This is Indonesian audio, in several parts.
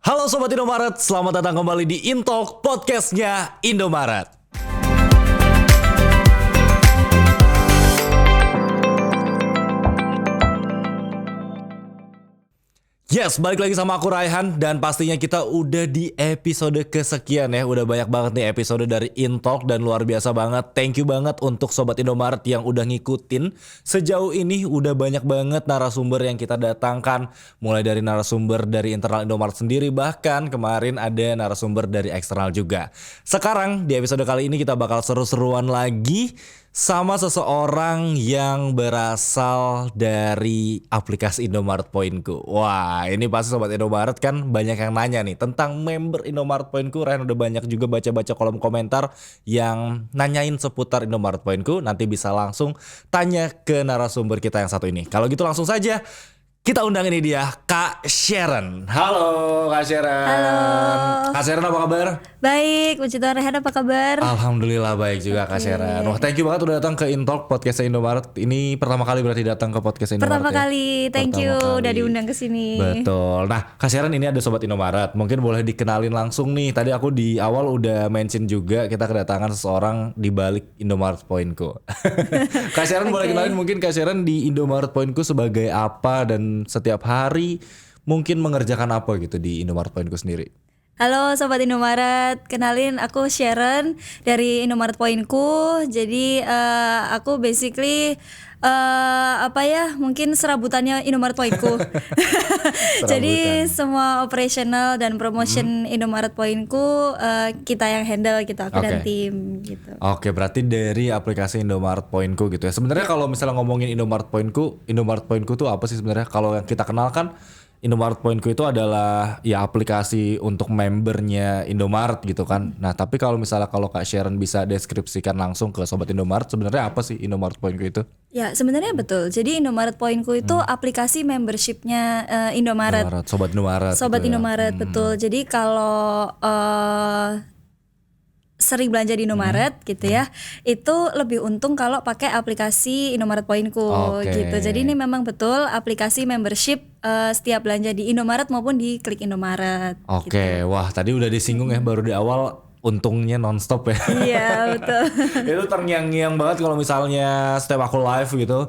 Halo Sobat Indomaret, selamat datang kembali di Intalk, podcastnya Indomaret. Yes, balik lagi sama aku Raihan dan pastinya kita udah di episode kesekian ya. Udah banyak banget nih episode dari Intalk dan luar biasa banget. Thank you banget untuk Sobat Indomaret yang udah ngikutin. Sejauh ini udah banyak banget narasumber yang kita datangkan. Mulai dari narasumber dari internal Indomaret sendiri, bahkan kemarin ada narasumber dari eksternal juga. Sekarang di episode kali ini kita bakal seru-seruan lagi sama seseorang yang berasal dari aplikasi Indomaret Poinku. Wah, ini pasti Sobat Indomaret kan banyak yang nanya nih tentang member Indomaret Poinku. Ryan udah banyak juga baca-baca kolom komentar yang nanyain seputar Indomaret Poinku. Nanti bisa langsung tanya ke narasumber kita yang satu ini. Kalau gitu langsung saja kita undang ini dia, Kak Sharon. Halo Kak Sharon. Halo. Kak Sharon apa kabar? Baik, puji Tuhan. Rehan apa kabar? Alhamdulillah baik juga Kak Sharon. Wah, thank you banget udah datang ke Intalk podcast Indomaret. Ini pertama kali berarti datang ke podcast Indomaret. Pertama kali, thank you udah diundang ke sini. Betul. Nah, Kak Sharon ini ada Sobat Indomaret. Mungkin boleh dikenalin langsung nih. Tadi aku di awal udah mention juga kita kedatangan seseorang di balik Indomaret Poinku. Kak Sharon boleh kenalin mungkin Kak Sharon di Indomaret Poinku sebagai apa dan setiap hari mungkin mengerjakan apa gitu di Indomaret Poinku sendiri. Halo Sobat Indomaret, kenalin aku Sharon dari Indomaret Poinku. Jadi aku basically mungkin serabutannya Indomaret Poinku. Jadi semua operational dan promotion Indomaret Poinku kita yang handle gitu, aku dan tim gitu. Oke, berarti dari aplikasi Indomaret Poinku gitu ya. Sebenarnya kalau misalnya ngomongin Indomaret Poinku tuh apa sih sebenarnya? Kalau yang kita kenal kan Indomaret Poinku itu adalah ya aplikasi untuk membernya Indomaret gitu kan. Nah, tapi kalau misalnya Kak Sharon bisa deskripsikan langsung ke Sobat Indomaret, sebenarnya apa sih Indomaret Poinku itu? Ya, sebenarnya betul. Jadi Indomaret Poinku itu aplikasi membershipnya Indomaret. Sobat Indomaret. Sobat gitu Indomaret, betul. Jadi kalau sering belanja di Indomaret gitu ya, itu lebih untung kalau pakai aplikasi Indomaret Poinku gitu. Jadi ini memang betul aplikasi membership setiap belanja di Indomaret maupun di Klik Indomaret. Oke, gitu. wah tadi udah disinggung ya baru di awal untungnya nonstop ya. Iya betul. Itu terngiang-ngiang banget kalau misalnya setiap aku live gitu.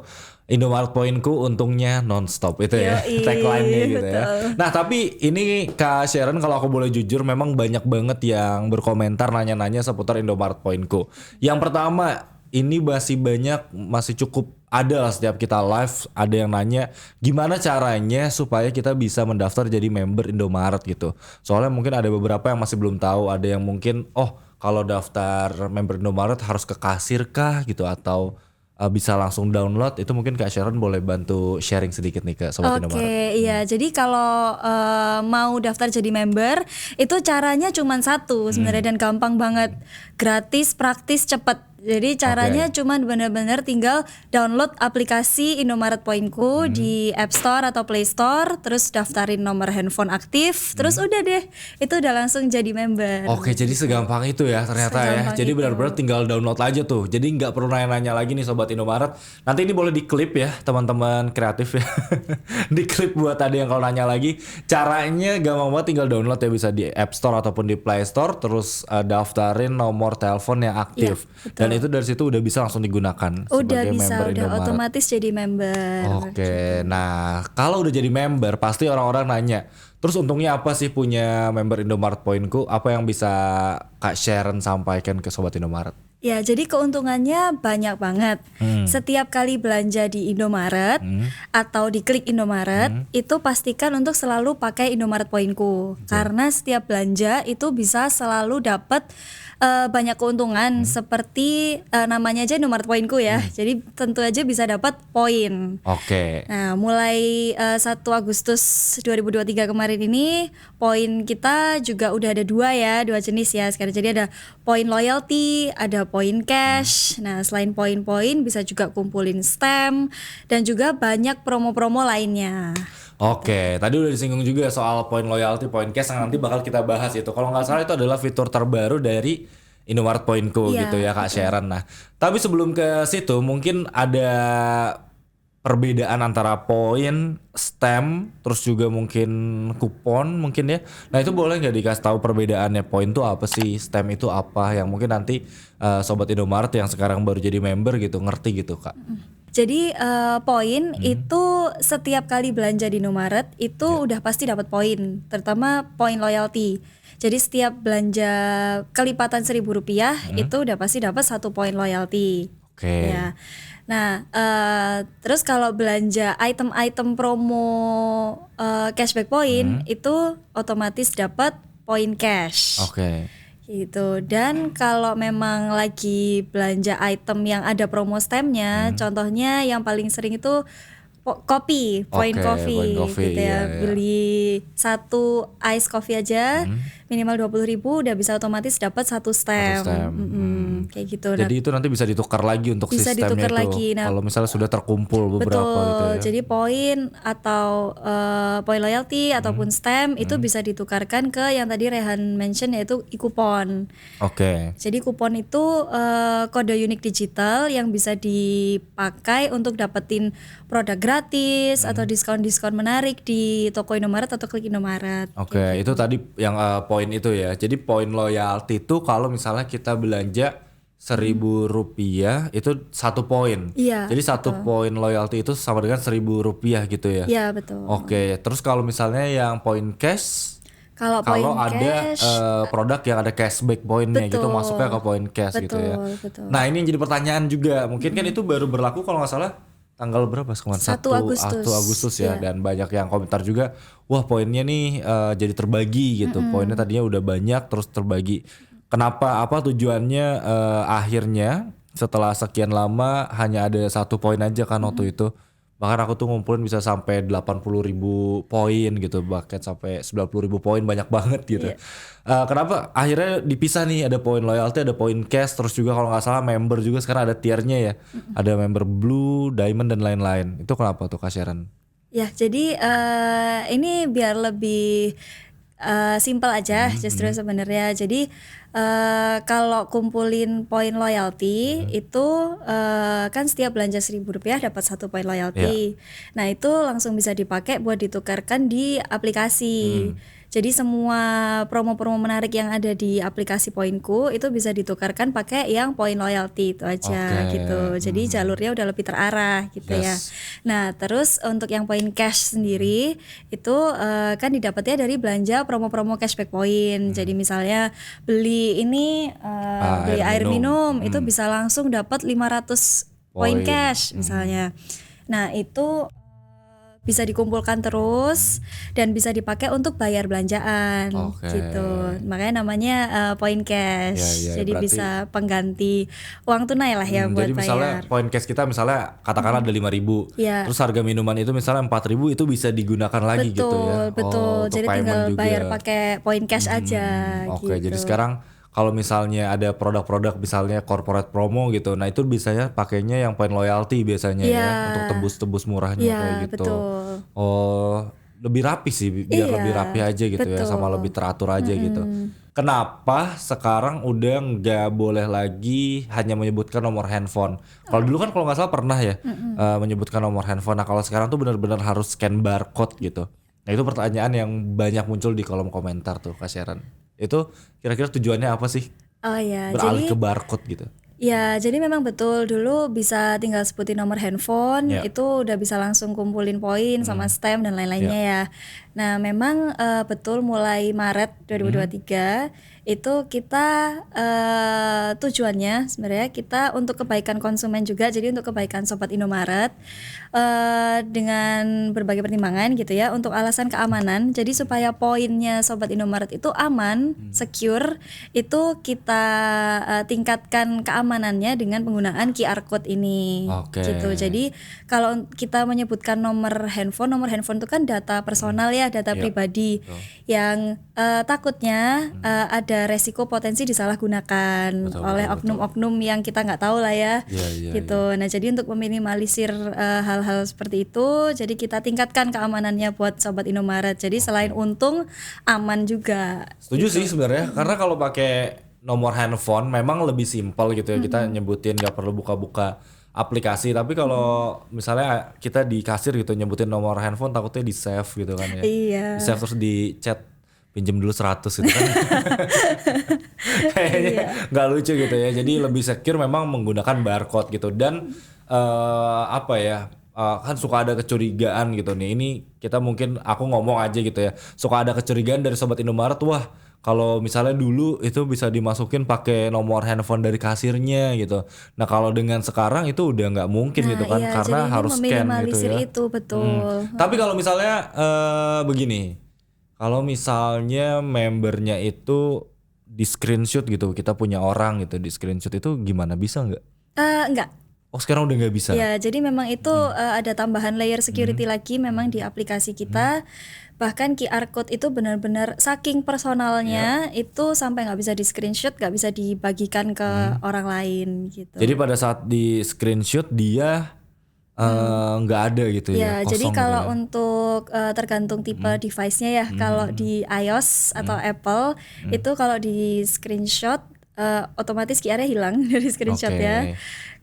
Indomaret Poinku untungnya nonstop itu ya tagline-nya gitu ya. Nah tapi ini Kak Sharon kalau aku boleh jujur memang banyak banget yang berkomentar nanya-nanya seputar Indomaret Poinku. Yang pertama ini masih cukup ada lah setiap kita live ada yang nanya gimana caranya supaya kita bisa mendaftar jadi member Indomaret gitu. Soalnya mungkin ada beberapa yang masih belum tahu, ada yang mungkin kalau daftar member Indomaret harus ke kasir kah gitu atau bisa langsung download. Itu mungkin Kak Sharon boleh bantu sharing sedikit nih ke Sobat Indomaret. Oke, iya. Jadi kalau mau daftar jadi member itu caranya cuma satu sebenarnya dan gampang banget. Gratis, praktis, cepet. Jadi caranya cuma benar-benar tinggal download aplikasi Indomaret Poinku di App Store atau Play Store, terus daftarin nomor handphone aktif, terus udah deh, itu udah langsung jadi member. Oke, jadi segampang itu ya ternyata ya. Jadi benar-benar tinggal download aja tuh. Jadi nggak perlu nanya-nanya lagi nih Sobat Indomaret. Nanti ini boleh diklip ya teman-teman kreatif ya. Diklip buat tadi yang kalau nanya lagi. Caranya gampang banget, tinggal download ya, bisa di App Store ataupun di Play Store, terus daftarin nomor telepon yang aktif. Dan itu dari situ udah bisa langsung digunakan sebagai member Indomaret. Otomatis jadi member. Oke, nah kalau udah jadi member pasti orang-orang nanya, terus untungnya apa sih punya member Indomaret Poinku? Apa yang bisa Kak Sharon sampaikan ke Sobat Indomaret? Ya, jadi keuntungannya banyak banget. Setiap kali belanja di Indomaret atau di Klik Indomaret, itu pastikan untuk selalu pakai Indomaret Poinku. Karena setiap belanja itu bisa selalu dapat banyak keuntungan seperti namanya aja Indomaret Poinku ya. Jadi tentu aja bisa dapat poin. Oke. Nah, mulai 1 Agustus 2023 kemarin ini poin kita juga udah ada dua jenis ya sekarang. Jadi ada poin loyalty, ada poin cash. Nah, selain poin-poin bisa juga kumpulin stamp dan juga banyak promo-promo lainnya. Oke, tadi udah disinggung juga soal poin loyalty, poin cash yang nanti bakal kita bahas itu. Kalau nggak salah itu adalah fitur terbaru dari Indomaret Poinku gitu ya Kak Sharon. Nah, tapi sebelum ke situ mungkin ada perbedaan antara poin, stem, terus juga mungkin kupon mungkin ya. Nah itu boleh nggak dikasih tahu perbedaannya, poin itu apa sih, stem itu apa, yang mungkin nanti Sobat Indomaret yang sekarang baru jadi member gitu ngerti gitu Kak. Jadi poin itu setiap kali belanja di Indomaret itu udah pasti dapat poin, terutama poin loyalty. Jadi setiap belanja kelipatan Rp1.000 itu udah pasti dapat 1 poin loyalty. Oke. Ya. Nah, terus kalau belanja item-item promo cashback point itu otomatis dapat poin cash. Oke. Gitu. Dan kalau memang lagi belanja item yang ada promo stemnya, contohnya yang paling sering itu kopi, point Oke, coffee, point coffee, gitu iya, ya. iya. Beli 1 ice coffee aja minimal 20.000 udah bisa otomatis dapat 1 stem. stem. Kayak gitu. Nah, Jadi itu nanti bisa ditukar lagi untuk bisa sistemnya ditukar itu. lagi. Nah, Kalau misalnya sudah terkumpul beberapa betul. gitu ya. Jadi poin atau poin loyalty ataupun stem itu bisa ditukarkan ke yang tadi Rehan mention yaitu e-coupon. Oke. Jadi kupon itu kode unik digital yang bisa dipakai untuk dapetin produk gratis atau diskon-diskon menarik di toko Indomaret atau klik Indomaret. Oke, itu tadi yang poin itu ya. Jadi poin loyalty itu kalau misalnya kita belanja Rp1.000 itu 1 poin. Iya, Jadi 1 poin loyalty itu sama dengan Rp1.000 gitu ya. Iya betul. Oke, terus kalau misalnya yang poin cash, Kalau poin kalau ada cash, produk yang ada cashback poinnya gitu Betul. masuknya ke poin cash gitu ya. betul. Nah ini yang jadi pertanyaan juga, mungkin kan itu baru berlaku kalau nggak salah tanggal berapa kemarin? 1 Agustus. 1 Agustus ya. Iya. Dan banyak yang komentar juga, wah poinnya nih jadi terbagi gitu. Poinnya tadinya udah banyak terus terbagi. Kenapa? Apa tujuannya akhirnya setelah sekian lama hanya ada 1 poin aja kan waktu itu. Bahkan aku tuh ngumpulin bisa sampai 80.000 poin gitu, bahkan sampai 90.000 poin, banyak banget gitu. Kenapa akhirnya dipisah nih, ada poin loyalty, ada poin cash, terus juga kalau nggak salah member juga sekarang ada tiernya ya. Ada member blue, diamond dan lain-lain. Itu kenapa tuh Kak Sharon? Ya, jadi ini biar lebih simple aja justru sebenarnya. Jadi kalau kumpulin poin loyalty itu kan setiap belanja Rp1.000 dapat 1 poin loyalty. Nah, itu langsung bisa dipakai buat ditukarkan di aplikasi. Jadi semua promo-promo menarik yang ada di aplikasi Poinku itu bisa ditukarkan pakai yang poin loyalty itu aja Oke. gitu. Jadi jalurnya udah lebih terarah gitu ya. Yes. Nah, terus untuk yang poin cash sendiri itu kan didapatnya dari belanja promo-promo cashback point. Jadi misalnya beli ini beli air minum itu bisa langsung dapat 500 poin Poin. cash misalnya. Nah, itu bisa dikumpulkan terus dan bisa dipakai untuk bayar belanjaan Oke. gitu. Makanya namanya poin cash. Ya, Jadi berarti- bisa pengganti uang tunai lah ya buat Jadi misalnya bayar. poin cash kita misalnya katakanlah ada 5.000, Iya. terus harga minuman itu misalnya 4.000 itu bisa digunakan lagi gitu ya. Betul. untuk Jadi payment tinggal juga. bayar pakai poin cash aja Oke, gitu. jadi sekarang kalau misalnya ada produk-produk misalnya corporate promo gitu, nah itu biasanya pakainya yang poin loyalty biasanya ya Iya. untuk tebus-tebus murahnya Iya, kayak gitu. betul. Oh, lebih rapi sih, biar Iya, lebih rapi aja gitu ya, betul. sama lebih teratur aja gitu. Kenapa sekarang udah nggak boleh lagi hanya menyebutkan nomor handphone? Kalau dulu kan kalau nggak salah pernah ya menyebutkan nomor handphone. Nah kalau sekarang tuh benar-benar harus scan barcode gitu. Nah itu pertanyaan yang banyak muncul di kolom komentar tuh Kak Sharon. Itu kira-kira tujuannya apa sih? Oh ya, Beralih jadi ke barcode gitu. ya, jadi memang betul dulu bisa tinggal sebutin nomor handphone, Ya. itu udah bisa langsung kumpulin poin sama stem dan lain-lainnya ya. Nah, memang betul mulai Maret 2023 itu kita tujuannya sebenarnya kita untuk kebaikan konsumen juga, jadi untuk kebaikan Sobat Indomaret dengan berbagai pertimbangan gitu ya, untuk alasan keamanan. Jadi supaya poinnya Sobat Indomaret itu aman, secure, itu kita tingkatkan keamanannya dengan penggunaan QR code ini. Oke. Gitu. Jadi kalau kita menyebutkan nomor handphone itu kan data personal ya, data Iya, pribadi yang takutnya ada resiko potensi disalahgunakan oleh oknum-oknum yang kita nggak tahu lah ya. Iya, Gitu. Nah, jadi untuk meminimalisir hal-hal seperti itu, jadi kita tingkatkan keamanannya buat Sobat Indomaret. Jadi selain untung, aman juga. Setuju sih sebenarnya, karena kalau pakai nomor handphone memang lebih simpel gitu ya, kita nyebutin nggak perlu buka-buka aplikasi. Tapi kalau misalnya kita di kasir gitu nyebutin nomor handphone takutnya di save gitu kan ya. Iya. Di save terus di chat pinjem dulu 100 gitu kan. Kayaknya nggak lucu gitu ya. Jadi lebih secure memang menggunakan barcode gitu. Dan apa ya, kan suka ada kecurigaan gitu nih. Ini kita mungkin aku ngomong aja gitu ya. Suka ada kecurigaan dari Sobat Indomaret, wah kalau misalnya dulu itu bisa dimasukin pakai nomor handphone dari kasirnya gitu. Nah kalau dengan sekarang itu udah nggak mungkin gitu kan, iya, karena jadi ini harus scan gitu meminimalisir ya. itu, betul. Tapi kalau misalnya begini, kalau misalnya membernya itu di screenshot gitu, kita punya orang gitu di screenshot itu gimana, bisa nggak? Enggak. Oh sekarang udah nggak bisa. Ya, jadi memang itu ada tambahan layer security lagi memang di aplikasi kita. Bahkan QR code itu benar-benar saking personalnya itu sampai nggak bisa di screenshot, nggak bisa dibagikan ke orang lain gitu. Jadi pada saat di screenshot dia nggak ada gitu ya, Ya, jadi kosong gitu kalau ya. untuk tergantung tipe device-nya ya. Kalau di iOS atau Apple itu kalau di screenshot otomatis QR-nya hilang dari screenshot ya. Oke.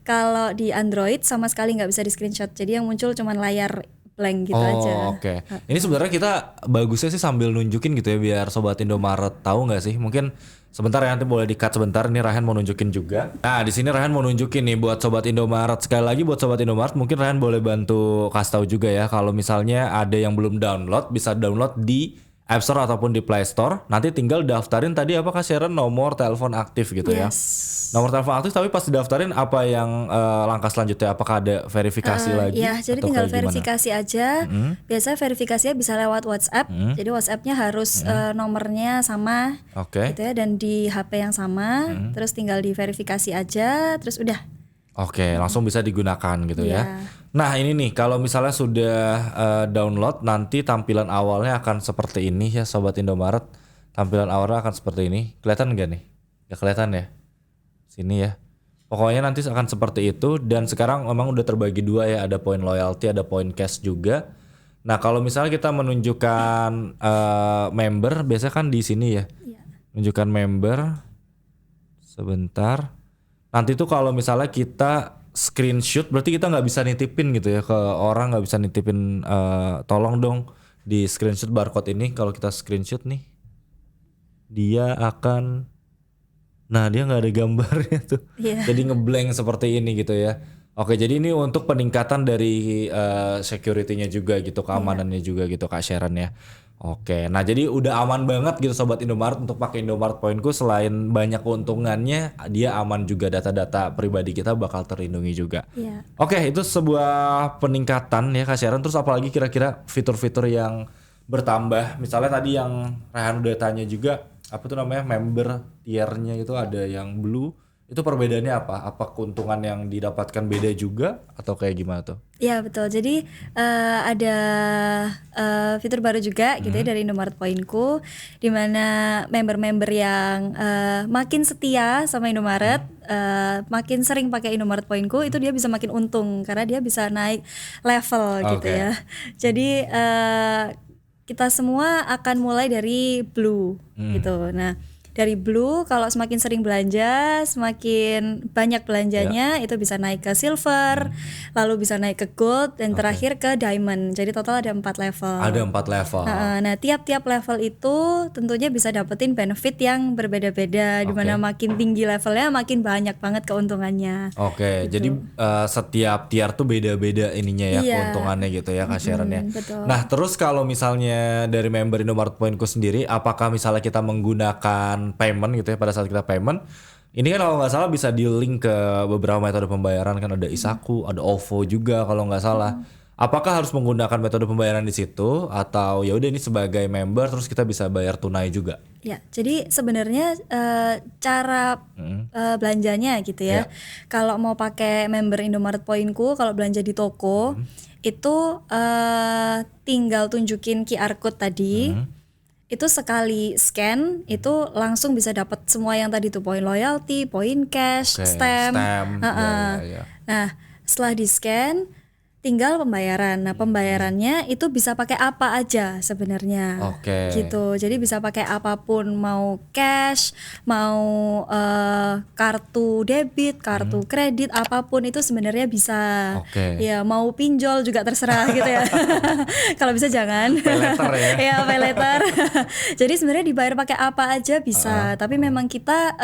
Kalau di Android sama sekali nggak bisa di screenshot. Jadi yang muncul cuma layar blank gitu aja. Oke. Ini sebenarnya kita bagusnya sih sambil nunjukin gitu ya biar Sobat Indomaret tahu nggak sih? Mungkin sebentar ya, nanti boleh di-cut sebentar. Ini Rayhan mau nunjukin juga. Nah, di sini Rayhan mau nunjukin nih buat Sobat Indomaret. Sekali lagi buat Sobat Indomaret, mungkin Rayhan boleh bantu kasih tahu juga ya kalau misalnya ada yang belum download, bisa download di App Store ataupun di Play Store. Nanti tinggal daftarin tadi apa Kak Sharon, nomor telepon aktif gitu ya. Nomor telepon aktif, tapi pas didaftarin apa yang langkah selanjutnya? Apakah ada verifikasi lagi? Ya, jadi atau tinggal kayak gimana? verifikasi aja. Biasanya verifikasinya bisa lewat WhatsApp. Jadi WhatsApp-nya harus nomornya sama Oke. gitu ya, dan di HP yang sama. Terus tinggal diverifikasi aja, terus udah. Oke, langsung bisa digunakan gitu ya. Iya. Nah ini nih, kalau misalnya sudah download, nanti tampilan awalnya akan seperti ini ya Sobat Indomaret. Tampilan awalnya akan seperti ini. Kelihatan nggak nih? Nggak kelihatan ya? Sini ya. Pokoknya nanti akan seperti itu. Dan sekarang memang udah terbagi dua ya. Ada poin loyalty, ada poin cash juga. Nah kalau misalnya kita menunjukkan member, biasanya kan di sini ya. Iya. Menunjukkan member. Sebentar. Nanti tuh kalau misalnya kita screenshot, berarti kita nggak bisa nitipin gitu ya ke orang, nggak bisa nitipin tolong dong di screenshot barcode ini. Kalau kita screenshot nih, dia akan, nah dia nggak ada gambarnya tuh, Iya. jadi ngeblank seperti ini gitu ya. Oke, jadi ini untuk peningkatan dari security-nya juga gitu, keamanannya juga gitu Kak Sharon ya. Oke, nah jadi udah aman banget gitu Sobat Indomaret untuk pakai Indomaret Poinku. Selain banyak keuntungannya, dia aman juga, data-data pribadi kita bakal terlindungi juga. Iya. Oke, itu sebuah peningkatan ya Kak Sharon. Terus apalagi kira-kira fitur-fitur yang bertambah? Misalnya tadi yang Rehan udah tanya juga, apa tuh namanya, member tiernya itu ada yang blue. Itu perbedaannya apa? Apa keuntungan yang didapatkan beda juga atau kayak gimana tuh? Iya betul. Jadi ada fitur baru juga gitu ya dari Indomaret Poinku, di mana member-member yang makin setia sama Indomaret, makin sering pakai Indomaret Poinku, itu dia bisa makin untung karena dia bisa naik level gitu Oke. ya. Jadi kita semua akan mulai dari blue gitu. Nah, dari blue kalau semakin sering belanja, semakin banyak belanjanya itu bisa naik ke silver, lalu bisa naik ke gold, dan terakhir ke diamond. Jadi total ada 4 level. Ada 4 level. Nah, tiap-tiap level itu tentunya bisa dapetin benefit yang berbeda-beda. Dimana makin tinggi levelnya makin banyak banget keuntungannya. Oke, jadi setiap tier tuh beda-beda ininya ya, Iya. keuntungannya gitu ya Kak Sharon ya. Betul. Nah terus kalau misalnya dari member Indomaret Poinku sendiri, apakah misalnya kita menggunakan payment gitu ya, pada saat kita payment, ini kan kalau nggak salah bisa di-link ke beberapa metode pembayaran, kan ada Isaku, ada OVO juga kalau nggak salah. Apakah harus menggunakan metode pembayaran di situ atau ya udah ini sebagai member terus kita bisa bayar tunai juga? Ya, jadi sebenarnya cara belanjanya gitu ya. Kalau mau pakai member Indomaret Poinku, kalau belanja di toko itu tinggal tunjukin QR code tadi. Itu sekali scan itu langsung bisa dapat semua yang tadi tuh, poin loyalty, poin cash, Oke, stamp. stamp, ya. Nah, setelah di scan tinggal pembayaran. Nah, pembayarannya itu bisa pakai apa aja sebenarnya. Oke. Gitu. Jadi bisa pakai apapun, mau cash, mau kartu debit, kartu kredit, apapun itu sebenarnya bisa. Oke. Ya, mau pinjol juga terserah gitu ya. Kalau bisa jangan. Pay later ya. Ya, pay later. Jadi sebenarnya dibayar pakai apa aja bisa, tapi memang kita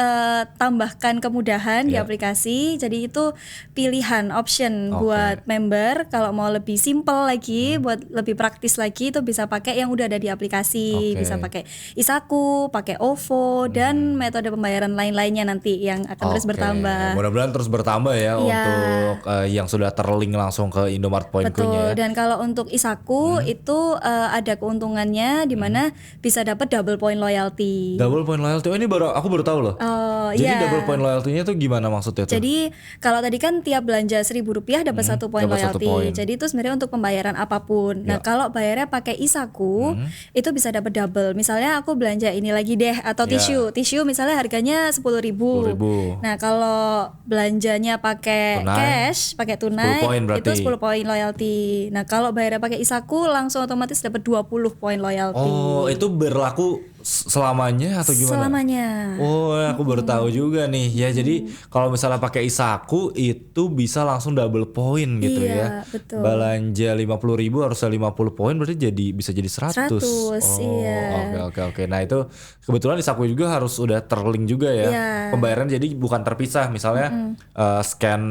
tambahkan kemudahan di aplikasi. Jadi itu pilihan option buat member. Kalau mau lebih simple lagi, buat lebih praktis lagi, itu bisa pakai yang udah ada di aplikasi. Bisa pakai Isaku, pakai OVO, dan metode pembayaran lain-lainnya nanti yang akan terus bertambah. Mudah-mudahan terus bertambah ya untuk yang sudah terlink langsung ke Indomaret Point-nya. Betul. Dan kalau untuk Isaku itu ada keuntungannya di mana bisa dapat double point loyalty. Double point loyalty, ini aku baru tahu loh. Oh, Jadi double point loyalty-nya tuh gimana maksudnya tuh? Jadi kalau tadi kan tiap belanja Rp1.000 dapat 1 poin dapat 1 loyalty. poin. Jadi itu sebenarnya untuk pembayaran apapun. Nah, kalau bayarnya pakai Isaku itu bisa dapat double. Misalnya aku belanja ini lagi deh atau tisu misalnya harganya 10.000. 10.000. Nah, kalau belanjanya pakai cash, pakai tunai 10 poin berarti. itu 10 poin loyalty. Nah, kalau bayarnya pakai Isaku langsung otomatis dapat 20 poin loyalty. Oh, itu berlaku selamanya atau gimana? Selamanya. Oh, aku baru tahu juga nih. Ya, jadi kalau misalnya pakai Isaku itu bisa langsung double point gitu ya. Betul. Belanja 50.000 harusnya 50 poin berarti bisa jadi 100. 100, iya. Oke. Nah, itu kebetulan Isaku juga harus udah terlink juga ya. Iya. Pembayaran jadi bukan terpisah. Misalnya scan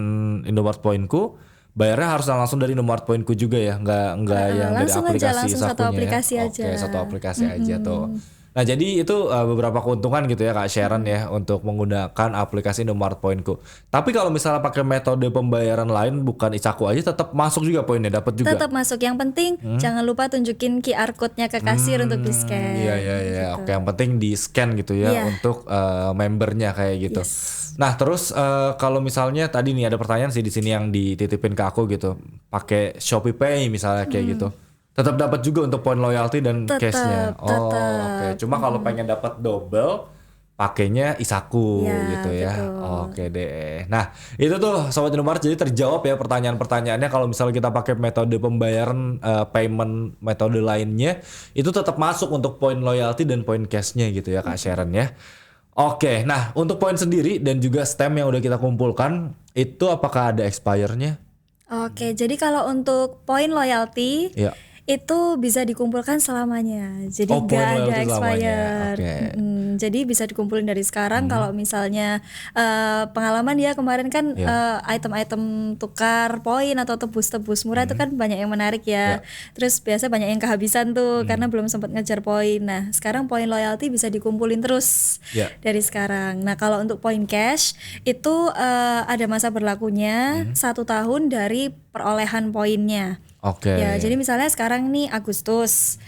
Indomaret Point-ku, bayarnya harus langsung dari Indomaret Point-ku juga ya, nggak yang dari langsung aja, aplikasi langsung Isakunya satu aplikasi ya. aja. Oke, satu aplikasi aja tuh. Nah, jadi itu beberapa keuntungan gitu ya Kak Sharon ya untuk menggunakan aplikasi Indomaret Point-ku. Tapi kalau misalnya pakai metode pembayaran lain bukan Isaku aja tetap masuk juga poinnya, dapat juga. Tetap masuk. Yang penting jangan lupa tunjukin QR code-nya ke kasir untuk di-scan. Iya. Gitu. Oke, yang penting di-scan gitu ya untuk membernya kayak gitu. Nah, terus kalau misalnya tadi nih ada pertanyaan sih di sini yang dititipin ke aku gitu. Pakai Shopee Pay misalnya kayak gitu. Tetap dapat juga untuk poin loyalty dan cashnya. Oh, oke. Cuma kalau pengen dapat double, pakainya Isaku gitu ya. Betul. Oke deh. Nah, itu tuh Sobat Indomaret jadi terjawab ya pertanyaan-pertanyaannya. Kalau misalnya kita pakai metode pembayaran payment metode lainnya, itu tetap masuk untuk poin loyalty dan poin cashnya gitu ya Kak Sharon ya. Oke, nah untuk poin sendiri dan juga stem yang udah kita kumpulkan, itu apakah ada expire-nya? Oke, jadi kalau untuk poin loyalty itu bisa dikumpulkan selamanya. Jadi poin nggak ada loyalty selamanya. expire. Oke. Jadi bisa dikumpulin dari sekarang. Kalau misalnya pengalaman ya kemarin kan item-item tukar poin atau tebus-tebus murah itu kan banyak yang menarik ya. Terus biasa banyak yang kehabisan tuh karena belum sempat ngejar poin. Nah, sekarang poin loyalty bisa dikumpulin terus dari sekarang. Nah, kalau untuk poin cash itu ada masa berlakunya 1 tahun dari perolehan poinnya. Oke. Ya, jadi misalnya sekarang nih Agustus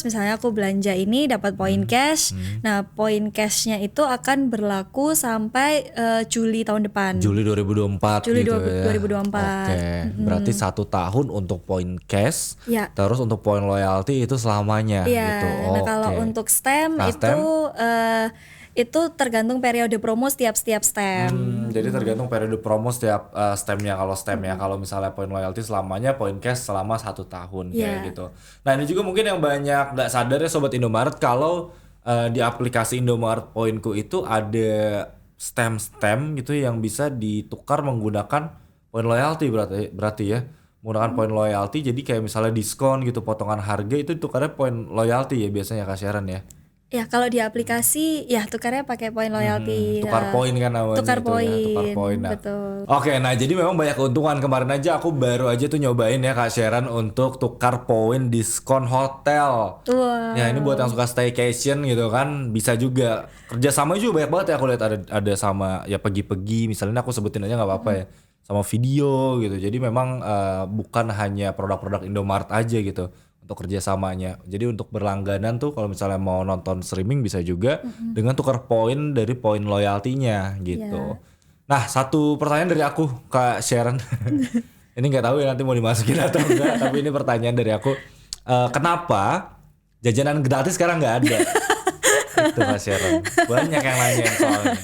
misalnya aku belanja ini dapat poin cash. Nah, poin cashnya itu akan berlaku sampai Juli tahun depan. Juli 2024 Juli gitu ya. 2024. Oke. Berarti 1 tahun untuk poin cash. Ya. Terus untuk poin loyalty itu selamanya gitu. Nah, kalau untuk stem itu tergantung periode promo setiap stem. Jadi tergantung periode promo setiap stemnya. Kalau stemnya kalau misalnya poin loyalty selamanya, poin cash selama 1 tahun kayak gitu. Nah, ini juga mungkin yang banyak nggak sadar ya Sobat Indomaret kalau di aplikasi Indomaret Poinku itu ada stem gitu yang bisa ditukar menggunakan poin loyalty berarti ya. Menggunakan poin loyalty, jadi kayak misalnya diskon gitu, potongan harga itu tukarnya poin loyalty ya biasanya Kak Sharon ya. Ya, kalau di aplikasi ya tukarnya pakai poin loyalty. Tukar poin kan namanya Tukar itu poin. ya, tukar poin. Nah. Betul. Oke, nah jadi memang banyak keuntungan. Kemarin aja aku baru aja tuh nyobain ya Kak Sharon untuk tukar poin diskon hotel. Wow. Ya, ini buat yang suka staycation gitu kan, bisa juga. Kerjasama juga banyak banget ya, aku lihat ada sama ya pergi-pergi, misalnya aku sebutin aja nggak apa-apa ya. Sama video gitu. Jadi memang bukan hanya produk-produk Indomaret aja gitu untuk kerjasamanya. Jadi untuk berlangganan tuh kalau misalnya mau nonton streaming bisa juga dengan tukar poin dari poin loyalty-nya gitu. Nah, satu pertanyaan dari aku Kak Sharon. Ini nggak tahu ya nanti mau dimasukin atau enggak, tapi ini pertanyaan dari aku. Kenapa jajanan gratis sekarang nggak ada? Itu Kak Sharon. Banyak yang nanya soalnya.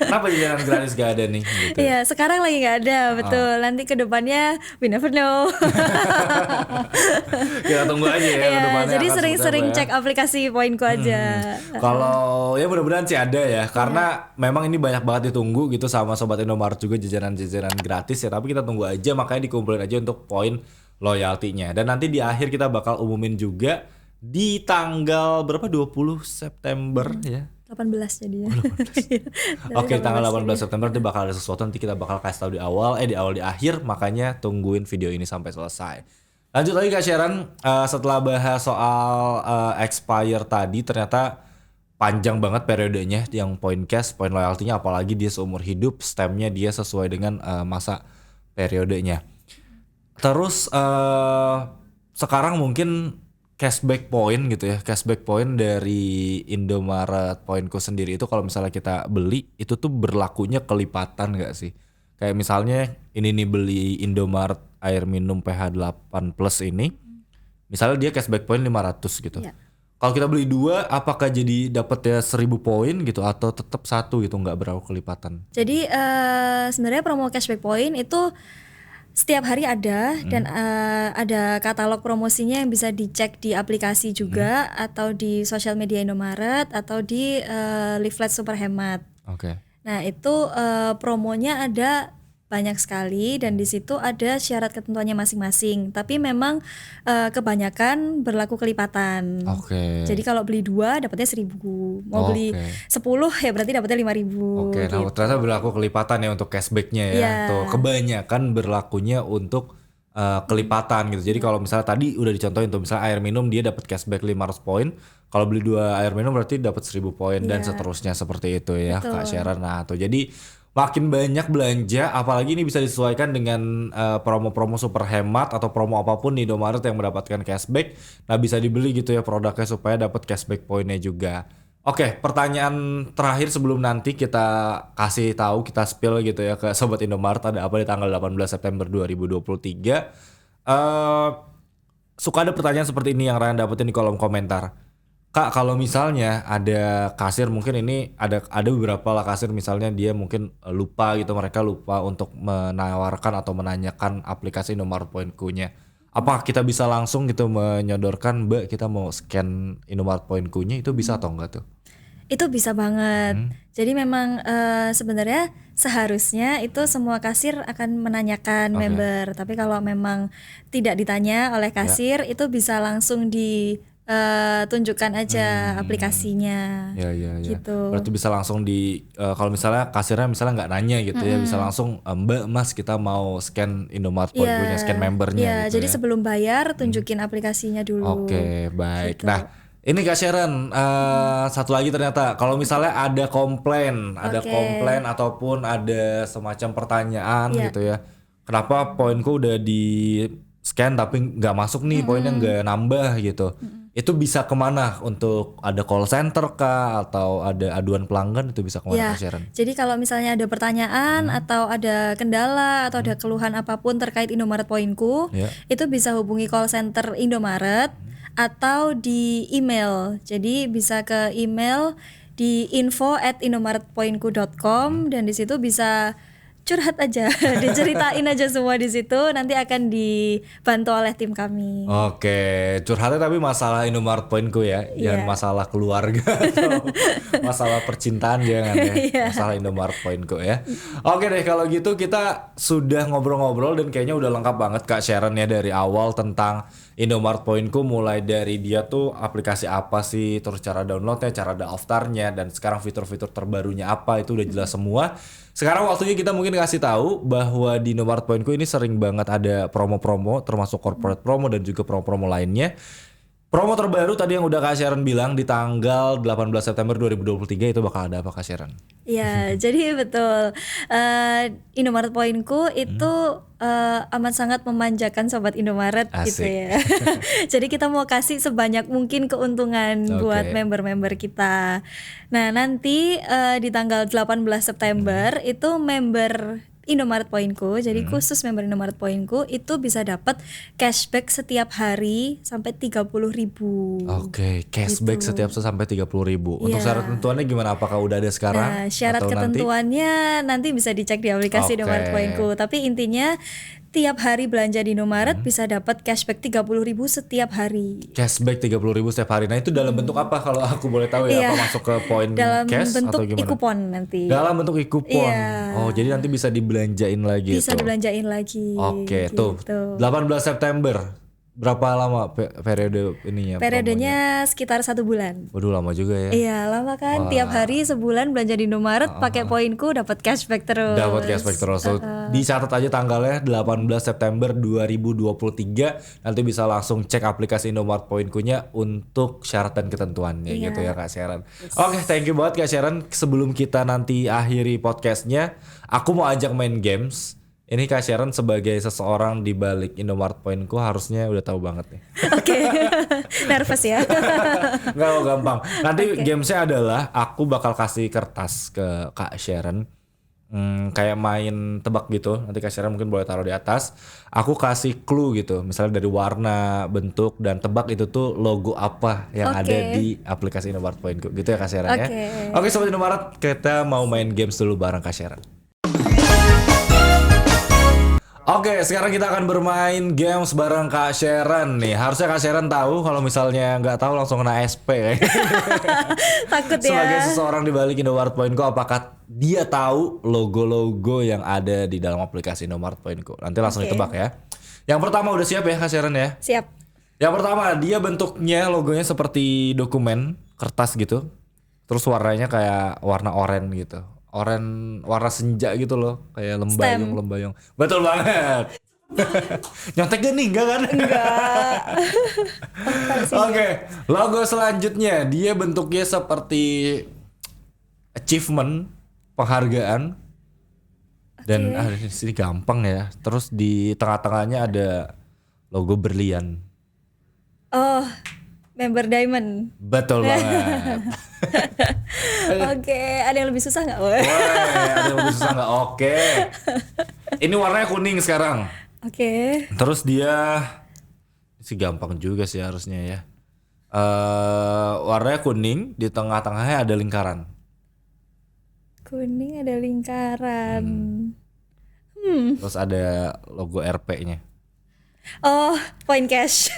Kenapa jajanan gratis gak ada nih gitu? Iya, sekarang lagi nggak ada, betul. Nanti ke depannya we never know. Kita tunggu aja ya ke Iya, depannya jadi akan sering-sering seperti apa ya. cek aplikasi Poinku aja. Kalau ya mudah-mudahan sih ada ya, karena memang ini banyak banget ditunggu gitu sama Sobat Indomaret juga jajanan-jajanan gratis ya. Tapi kita tunggu aja, makanya dikumpulin aja untuk poin loyaltinya. Dan nanti di akhir kita bakal umumin juga di tanggal berapa? 20 September ya. 18 jadinya. Oke, tanggal 18 September nanti bakal ada sesuatu, nanti kita bakal kasih tahu di awal di akhir, makanya tungguin video ini sampai selesai. Lanjut lagi Kak Sharon, setelah bahas soal expire tadi, ternyata panjang banget periodenya yang poin cash, poin loyaltinya, apalagi dia seumur hidup, stemnya dia sesuai dengan masa periodenya. Terus sekarang mungkin cashback point gitu ya, cashback point dari Indomaret Poinku sendiri itu kalau misalnya kita beli itu tuh berlakunya kelipatan gak sih? Kayak misalnya ini nih beli Indomaret air minum pH 8 plus ini, misalnya dia cashback point 500 gitu. Iya. Kalau kita beli 2, apakah jadi dapatnya 1000 poin gitu atau tetap 1 gitu nggak berlaku kelipatan? Jadi sebenarnya promo cashback point itu setiap hari ada dan ada katalog promosinya yang bisa dicek di aplikasi juga atau di sosial media Indomaret atau di leaflet super hemat. Oke. Nah itu promonya ada banyak sekali dan di situ ada syarat ketentuannya masing-masing. Tapi memang kebanyakan berlaku kelipatan. Oke. Jadi kalau beli 2 dapatnya 1.000, mau beli 10 ya berarti dapatnya 5.000. Oke, nah ternyata berlaku kelipatan ya untuk cashbacknya ya. Iya. Tuh kebanyakan berlakunya untuk kelipatan gitu. Jadi kalau misalnya tadi udah dicontohin tuh, misalnya air minum dia dapat cashback 500 poin. Kalau beli 2 air minum berarti dapat 1.000 poin dan seterusnya seperti itu ya. Betul. Kak Sharon. Nah tuh jadi makin banyak belanja, apalagi ini bisa disesuaikan dengan promo-promo super hemat atau promo apapun di Indomaret yang mendapatkan cashback. Nah bisa dibeli gitu ya produknya supaya dapat cashback poinnya juga. Oke, pertanyaan terakhir sebelum nanti kita kasih tahu, kita spill gitu ya ke Sobat Indomaret ada apa di tanggal 18 September 2023. Suka ada pertanyaan seperti ini yang Ryan dapetin di kolom komentar. Kak, kalau misalnya ada kasir, mungkin ini ada beberapa lah kasir misalnya dia mungkin lupa gitu, mereka lupa untuk menawarkan atau menanyakan aplikasi Indomaret Poinku-nya. Apa kita bisa langsung gitu menyodorkan, Mbak kita mau scan Indomaret Poinku-nya, itu bisa atau enggak tuh? Itu bisa banget. Jadi memang sebenarnya seharusnya itu semua kasir akan menanyakan member. Tapi kalau memang tidak ditanya oleh kasir, itu bisa langsung tunjukkan aja aplikasinya. Ya. Gitu. Berarti bisa langsung kalau misalnya kasirnya misalnya nggak nanya gitu ya, bisa langsung Mbak Mas kita mau scan Indomaret Poinku-nya, scan membernya gitu jadi ya. sebelum bayar tunjukin aplikasinya dulu. Oke, baik. Gitu. Nah, ini Kak Sharon, satu lagi ternyata kalau misalnya ada komplain ataupun ada semacam pertanyaan gitu ya. Kenapa poinku udah di scan tapi nggak masuk nih, poinnya nggak nambah gitu. Itu bisa kemana? Untuk ada call center kah atau ada aduan pelanggan, itu bisa kemana Kak Sharon? Jadi kalau misalnya ada pertanyaan atau ada kendala atau ada keluhan apapun terkait Indomaret Poinku, itu bisa hubungi call center Indomaret atau di email. Jadi bisa ke email di info@indomaretpoinku.com dan di situ bisa curhat aja, diceritain aja semua di situ, nanti akan dibantu oleh tim kami. Oke, curhatnya tapi masalah Indomaret Poinku ya, jangan masalah keluarga atau masalah percintaan jangan ya, masalah Indomaret Poinku ya. Oke deh, kalau gitu kita sudah ngobrol-ngobrol dan kayaknya udah lengkap banget Kak Sharon ya dari awal tentang Indomaret Poinku, mulai dari dia tuh aplikasi apa sih, terus cara downloadnya, cara daftarnya, dan sekarang fitur-fitur terbarunya apa, itu udah jelas semua. Sekarang waktunya kita mungkin kasih tahu bahwa di Indomaret Poinku ini sering banget ada promo-promo, termasuk corporate promo dan juga promo-promo lainnya. Promo terbaru tadi yang udah Kak Sharon bilang di tanggal 18 September 2023 itu bakal ada apa Kak Sharon? Ya, jadi betul. Indomaret Poinku itu amat sangat memanjakan Sobat Indomaret gitu ya. Jadi kita mau kasih sebanyak mungkin keuntungan buat member-member kita. Nah nanti di tanggal 18 September itu member Indomaret Poinku, jadi khusus member Indomaret Poinku itu bisa dapat cashback setiap hari sampai 30.000. Oke, cashback Gitu. setiap sampai 30.000. Untuk Iya. syarat ketentuannya gimana? Apakah udah ada sekarang? Nah, syarat atau nanti? ketentuannya nanti bisa dicek di aplikasi Oke. Indomaret Poinku. Tapi intinya tiap hari belanja di Indomaret bisa dapat cashback 30.000 setiap hari. Cashback 30.000 setiap hari. Nah itu dalam bentuk apa kalau aku boleh tahu ya? Iya. Apa masuk ke poin Dalam cash bentuk atau gimana? e-coupon nanti. Dalam bentuk e-coupon. Iya. Oh jadi nanti bisa dibelanjain lagi Bisa tuh. dibelanjain lagi. Oke, tuh. gitu. 18 September. Berapa lama periode ininya? promonya? Periodenya sekitar 1 bulan. Waduh lama juga ya. Iya lama kan, tiap hari sebulan belanja di Indomaret pakai poinku dapat cashback terus. Dapat cashback terus. So, dicatat aja tanggalnya 18 September 2023. Nanti bisa langsung cek aplikasi Indomaret Poinkunya untuk syarat dan ketentuannya gitu ya Kak Sharon. Oke, thank you banget Kak Sharon. Sebelum kita nanti akhiri podcastnya, aku mau ajak main games. Ini Kak Sharon sebagai seseorang di balik Indomaret Poinku harusnya udah tahu banget nih. Oke, nervous ya. Nggak mau gampang. Nanti gamesnya adalah aku bakal kasih kertas ke Kak Sharon. Kayak main tebak gitu. Nanti Kak Sharon mungkin boleh taruh di atas. Aku kasih clue gitu. Misalnya dari warna, bentuk, dan tebak itu tuh logo apa yang Oke. ada di aplikasi Indomaret Poinku. Gitu ya Kak Sharon ya. Oke. Oke Sobat Indomaret, kita mau main games dulu bareng Kak Sharon. Oke, sekarang kita akan bermain games bareng Kak Sharon nih. Harusnya Kak Sharon tahu, kalau misalnya nggak tahu langsung kena SP kayaknya. Takut ya. Sebagai seseorang di balik Indomaret Poinko, apakah dia tahu logo-logo yang ada di dalam aplikasi Indomaret Poinko? Nanti langsung Oke. ditebak ya. Yang pertama udah siap ya Kak Sharon ya? Siap. Yang pertama dia bentuknya logonya seperti dokumen kertas gitu. Terus warnanya kayak warna oranye gitu. Oranye warna senja gitu loh, kayak lembayung-lembayung. Betul banget. Nyontek gak nih? Enggak kan? Enggak. Oke, logo selanjutnya dia bentuknya seperti achievement, penghargaan. Dan di sini gampang ya. Terus di tengah-tengahnya ada logo berlian. Oh, member Diamond. Betul banget. Oke, ada yang lebih susah nggak? Wah, ada yang lebih susah nggak? Oke. Ini warnanya kuning sekarang. Oke. Terus dia sih gampang juga sih harusnya ya. Warnanya kuning, di tengah-tengahnya ada lingkaran. Kuning ada lingkaran. Terus ada logo RP-nya. Oh, point cash.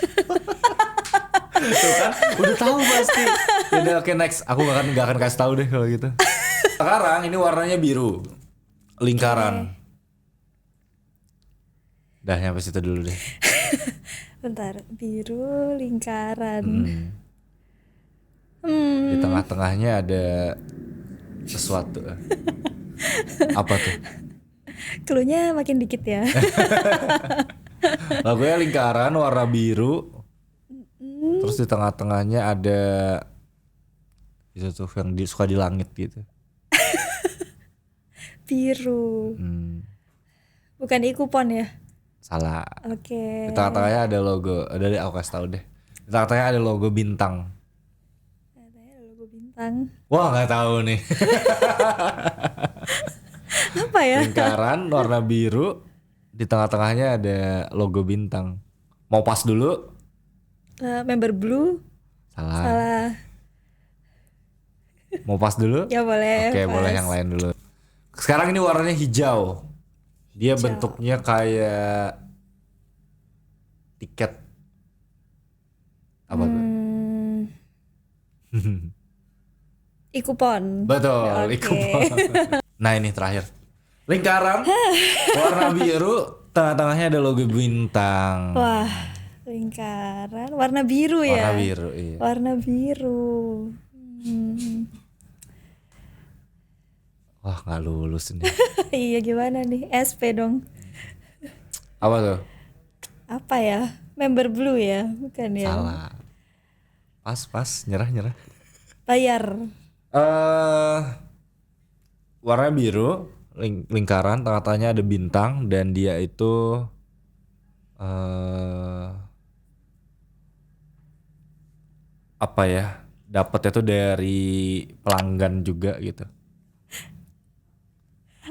Tuh kan, udah tahu pasti. Udah oke next. Aku gak akan kasih tahu deh kalau gitu. Sekarang ini warnanya biru, lingkaran. Dah nyampe situ dulu deh. Bentar, biru lingkaran. Di tengah-tengahnya ada sesuatu. Apa tuh? Cluenya makin dikit ya. Logonya lingkaran warna biru. Terus di tengah-tengahnya ada itu tuh yang suka di langit gitu. Biru. Bukan e-coupon ya? Salah. Oke. Di tengah-tengahnya ada logo. Aku kasih tahu deh. Di tengah-tengahnya ada logo bintang. Ada logo bintang. Wah nggak tahu nih. Apa ya? Lingkaran warna biru. Di tengah-tengahnya ada logo bintang. Mau pas dulu? Member blue. Salah. Salah. Mau pas dulu? Ya boleh. Oke, pas. boleh yang lain dulu. Sekarang ini warnanya hijau. Dia bentuknya kayak tiket. Apa tuh? E-coupon. Betul, Oke. e-coupon. Nah ini terakhir. Lingkaran warna biru, tengah-tengahnya ada logo bintang. Wah, lingkaran warna biru ya. Warna biru, iya. Warna biru. Wah nggak lulus ini. Iya gimana nih? SP dong. Apa tuh? Apa ya? Member blue ya? Bukan ya? Salah. Pas, nyerah. Bayar. Warna biru, lingkaran, tengah-tengahnya ada bintang dan dia itu apa ya? Dapatnya tuh dari pelanggan juga gitu.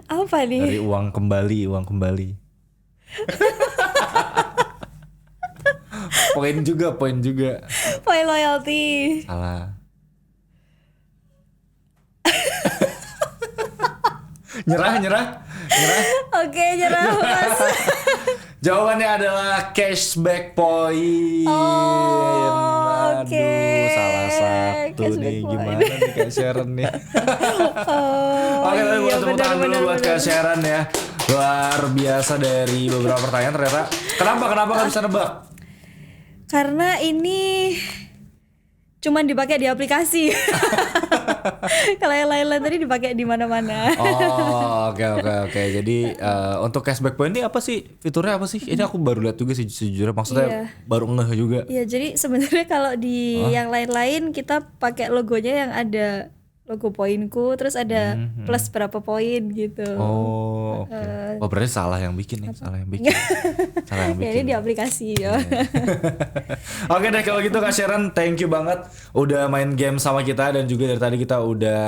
Apa nih? Dari uang kembali. Poin juga. Point loyalty. Salah. Nyerah. Oke, nyerah Mas. Jawabannya adalah cashback point. Oh, Aduh, oke. salah satu Cashback nih. point. Gimana nih Kak Sharon nih? Oh, Oke, tapi buat tepuk tangan dulu buat Kak benar. Sharon ya. Luar biasa dari beberapa pertanyaan ternyata. Kenapa nggak bisa nebak? Karena ini cuman dipakai di aplikasi. Kalau yang lain-lain tadi dipakai di mana-mana. Oh, oke. Jadi untuk cashback point ini apa sih? Fiturnya apa sih? Ini aku baru lihat juga sih sejujurnya. Maksudnya Iya. baru ngeh juga. Iya, jadi sebenarnya kalau di yang lain-lain kita pakai logonya yang ada logo poinku, terus ada plus berapa poin gitu. Oh, oke. Oh, berarti salah yang bikin nih, salah yang bikin. Ya ini di aplikasi ya. Oke deh kalau gitu Kak Sharon, thank you banget udah main game sama kita dan juga dari tadi kita udah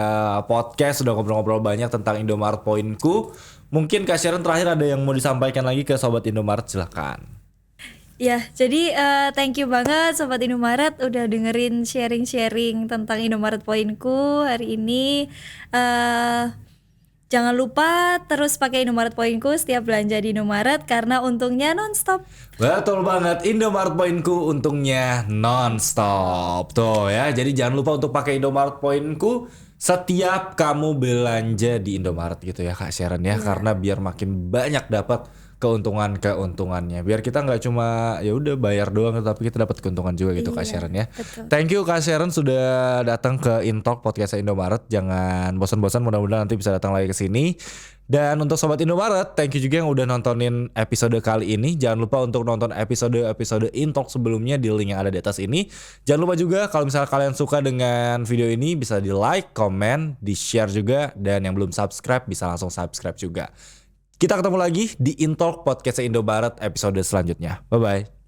podcast, udah ngobrol-ngobrol banyak tentang Indomaret Poinku. Mungkin Kak Sharon terakhir ada yang mau disampaikan lagi ke Sobat Indomaret, silakan. Ya, jadi thank you banget Sobat Indomaret udah dengerin sharing-sharing tentang Indomaret Poinku hari ini. Jangan lupa terus pakai Indomaret Poinku setiap belanja di Indomaret karena untungnya nonstop. Betul banget, Indomaret Poinku untungnya non-stop. Tuh ya, jadi jangan lupa untuk pakai Indomaret Poinku setiap kamu belanja di Indomaret gitu ya Kak Sharon ya. Karena biar makin banyak dapat keuntungannya. Biar kita nggak cuma ya udah bayar doang tapi kita dapat keuntungan juga gitu Kak Iya, Sharon ya. betul. Thank you Kak Sharon sudah datang ke Intalk podcast Indomaret. Jangan bosan-bosan, mudah-mudahan nanti bisa datang lagi ke sini. Dan untuk Sobat Indomaret, thank you juga yang udah nontonin episode kali ini. Jangan lupa untuk nonton episode Intalk sebelumnya di link yang ada di atas ini. Jangan lupa juga kalau misalnya kalian suka dengan video ini bisa di like, komen, di share juga. Dan yang belum subscribe bisa langsung subscribe juga. Kita ketemu lagi di Intalk podcast Indomaret episode selanjutnya. Bye-bye.